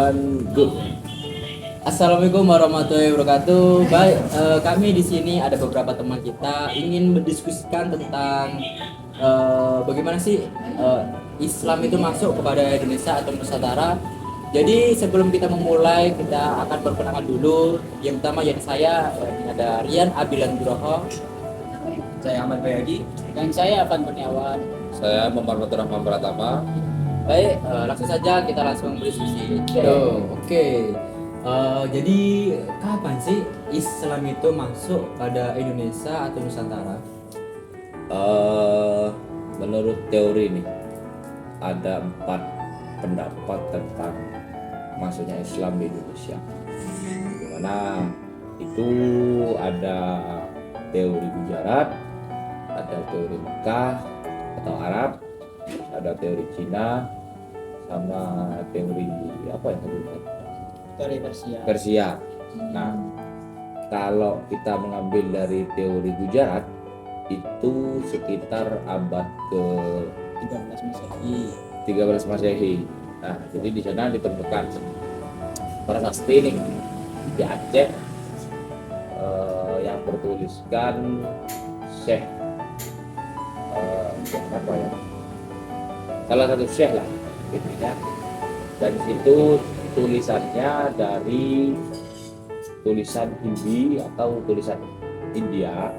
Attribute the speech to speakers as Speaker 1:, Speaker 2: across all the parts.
Speaker 1: Good. Assalamualaikum warahmatullahi wabarakatuh. Baik, kami di sini ada beberapa teman kita ingin mendiskusikan tentang bagaimana sih Islam itu masuk kepada Indonesia atau Nusantara. Jadi sebelum kita memulai, kita akan perkenalan dulu. Yang pertama yang saya ada Rian Abilan Nugroho,
Speaker 2: Saya Ahmad Bayagi.
Speaker 3: Dan saya Afan Kurniawan.
Speaker 4: Saya Muhammad Rahman Pratama.
Speaker 1: Baik, langsung saja kita langsung berdiskusi. Oke. Jadi kapan sih Islam itu masuk pada Indonesia atau Nusantara?
Speaker 4: Menurut teori nih ada 4 pendapat tentang masuknya Islam di Indonesia. Dimana itu ada teori Gujarat, ada teori Mekah atau Arab, ada teori Cina, sama teori apa yang tadi?
Speaker 3: Teori Persia.
Speaker 4: Persia. Nah, kalau kita mengambil dari teori Gujarat itu sekitar abad ke
Speaker 3: 13 Masehi.
Speaker 4: 13 Masehi. Nah, jadi di sana ditemukan prasasti nih di Aceh yang bertuliskan Syekh apa ya? Salah satu Syekh lah gitu ya. Dan di situ tulisannya dari tulisan Hindi atau tulisan India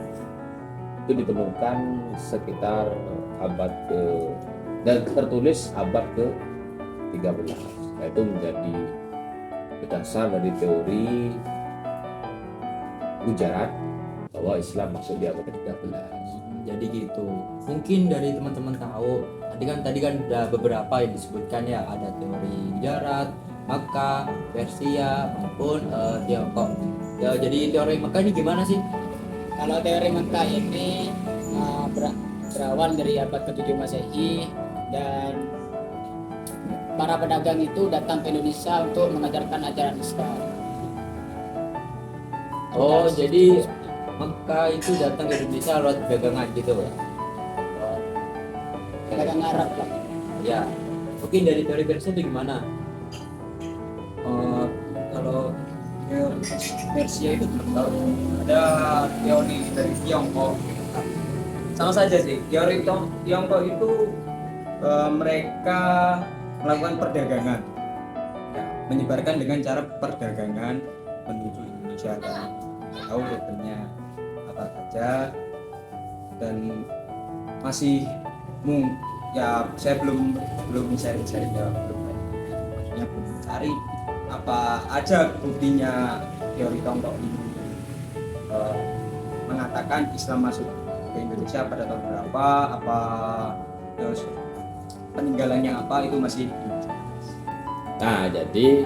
Speaker 4: itu ditemukan sekitar abad ke dan tertulis abad ke 13. Nah, itu menjadi dasar dari teori Gujarat bahwa Islam masuk di abad ke-13.
Speaker 1: Jadi gitu. Mungkin dari teman-teman tahu, tadi kan ada beberapa yang disebutkan ya, ada teori Gujarat, Makkah, Persia maupun Tiongkok. Ya, jadi teori Makkah ini gimana sih?
Speaker 3: Kalau teori Mekah ini berawal dari abad ke-7 Masehi, dan para pedagang itu datang ke Indonesia untuk mengajarkan ajaran Islam.
Speaker 1: Oh, jadi Makkah itu datang ke Indonesia lewat dagangan gitu ya?
Speaker 3: Pedagang Arab lah.
Speaker 1: Ya, mungkin dari teori Persia itu gimana?
Speaker 2: Kalau teori Persia itu tahu ada teori dari Tiongkok. Sama saja sih. Teori Tiongkok itu mereka melakukan perdagangan, ya, menyebarkan dengan cara perdagangan menuju Indonesia. Dan tahu rutenya apa saja, dan masih ya saya belum cari ya, maksudnya belum cari apa aja buktinya teori Tiongkok ini mengatakan Islam masuk ke Indonesia pada tahun berapa, apa terus peninggalannya apa, itu masih.
Speaker 4: Nah, jadi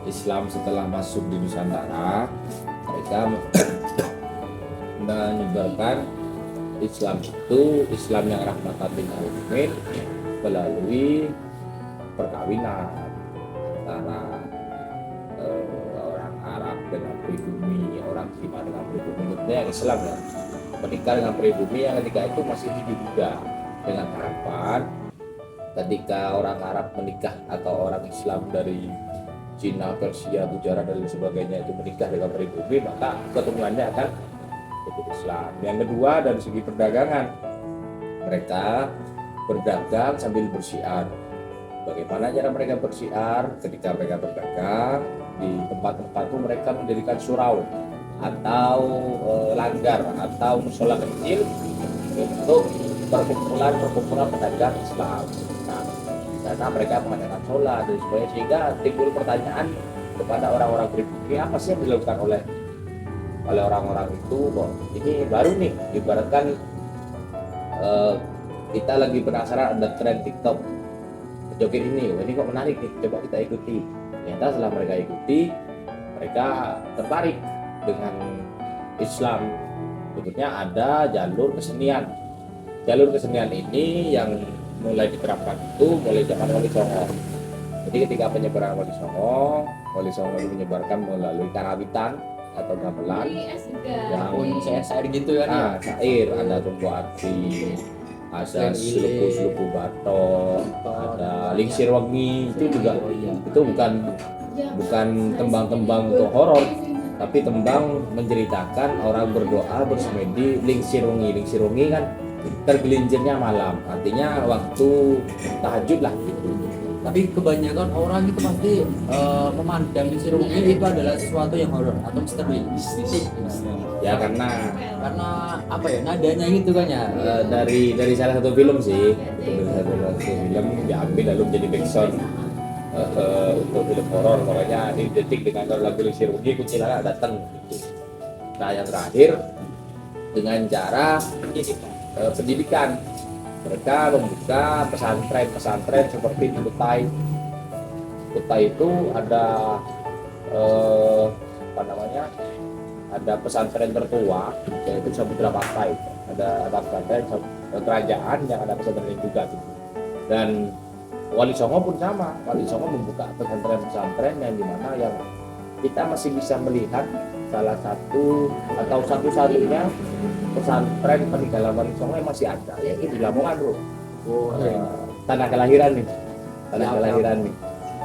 Speaker 4: Islam setelah masuk di Nusantara, mereka menyebarkan Islam itu Islam yang rahmatan lil alamin melalui perkawinan antara orang Arab dengan pribumi, orang Cina dengan pribumi. Itu yang Islam ya, menikah dengan pribumi yang ketika itu masih diduga, dengan harapan ketika orang Arab menikah atau orang Islam dari Cina, Persia, Gujarat dan lain sebagainya itu menikah dengan pribumi, maka keturunannya akan ikut Islam. Yang kedua, dari segi perdagangan, mereka berdagang sambil bersyiar. Bagaimana cara mereka bersyiar? Ketika mereka berdagang di tempat-tempat itu mereka mendirikan surau atau langgar atau musola kecil untuk perkumpulan pedagang Islam. Nah, karena mereka mengadakan sholat dan sebagainya, sehingga timbul pertanyaan kepada orang-orang pribumi, apa sih yang dilakukan oleh orang-orang itu. Kok ini baru nih, ibaratkan kita lagi penasaran ada tren TikTok joget ini kok menarik nih, coba kita ikuti. Ternyata setelah mereka ikuti, mereka tertarik dengan Islam. Sebetulnya ada jalur kesenian. Jalur kesenian ini yang mulai diterapkan itu mulai zaman Wali Songo. Jadi ketika penyebaran Wali Songo itu menyebarkan melalui karawitan atau gamelan
Speaker 1: Pun saya gitu ya.
Speaker 4: nah, syair, ada tumbuh hati, ada selupu batok, ada lingsir wengi, itu juga itu bukan bukan tembang-tembang untuk horor, tapi tembang menceritakan orang berdoa bersemedi ling sirungi kan tergelincirnya malam, artinya waktu tahajud lah gitu.
Speaker 1: Tapi kebanyakan orang itu pasti memandang Sirungi itu adalah sesuatu yang horor atau misteri.
Speaker 4: Ya karena
Speaker 1: Apa ya, nadanya gitu kan ya.
Speaker 4: dari salah satu film sih, dari satu film diambil lalu menjadi backsound untuk film horor, makanya ini detik dengan lagu Ling Sirungi kuntilanak datang gitu. Nah yang terakhir dengan cara pendidikan, mereka membuka pesantren seperti di Kutai. Kutai itu ada ada pesantren tertua yaitu Samudra Pasai. Ada pesantren kerajaan yang ada pesantren juga gitu. Dan Wali Songo pun sama. Wali Songo membuka pesantren yang dimana yang kita masih bisa melihat salah satu atau satu-satunya pesantren peninggalan Wali Songo yang masih ada, yaitu di Lamongan, bro. Tanah kelahiran nih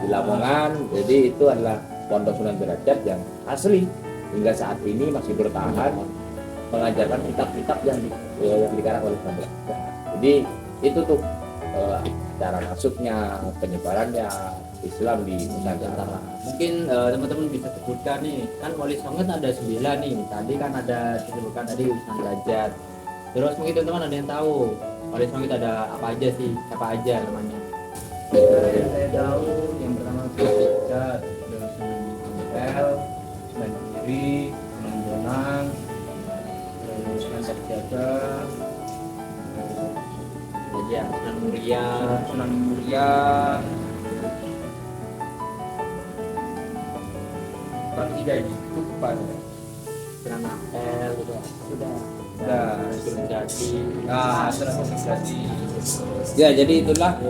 Speaker 4: di Lamongan. Jadi itu adalah Pondok Sunan Derajat yang asli hingga saat ini masih bertahan mengajarkan kitab-kitab yang dikarang oleh Sunan Derajat. Jadi itu tuh cara masuknya, penyebarannya Islam di Nusantara.
Speaker 1: Mungkin teman-teman bisa sebutkan nih, kan Wali Songo ada 9 nih. Tadi kan ada disebutkan tadi Sunan Derajat. Terus mungkin teman-teman ada yang tahu Wali Songo itu ada apa aja sih? Siapa aja namanya?
Speaker 2: Saya tahu yang pertama Derajat, terus Sunan Ampel, Sunan Giri, Sunan Bonang, terus Sunan Saktiaka,
Speaker 1: Ya, Sunan Muria.
Speaker 2: Sunan Muria, tiga ini cukup ada.
Speaker 1: Sunan Ampel gitu. Sudah. Sunan Jati.
Speaker 2: Sunan Jati.
Speaker 4: Ya, jadi itulah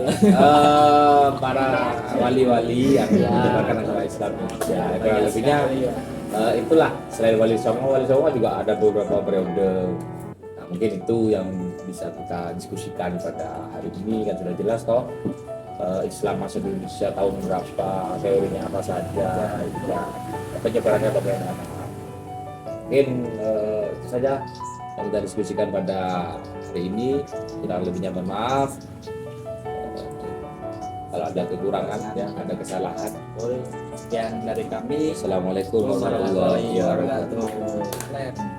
Speaker 4: para wali-wali yang menyebarkan agama Islam. Ya, kurang lebihnya itulah. Selain Wali Songo juga ada beberapa periode. Nah, mungkin itu yang bisa kita diskusikan pada hari ini, kan sudah jelas toh. Islam masuk di Indonesia tahun berapa, teorinya apa saja, ya, penyebarannya bagaimana. Mungkin itu saja yang kita diskusikan pada hari ini. Kurang lebihnya mohon maaf. Kalau ada kekurangan, ya, ada kesalahan.
Speaker 1: Sekian dari kami.
Speaker 4: Assalamualaikum warahmatullahi wabarakatuh.
Speaker 1: Wabarakatuh.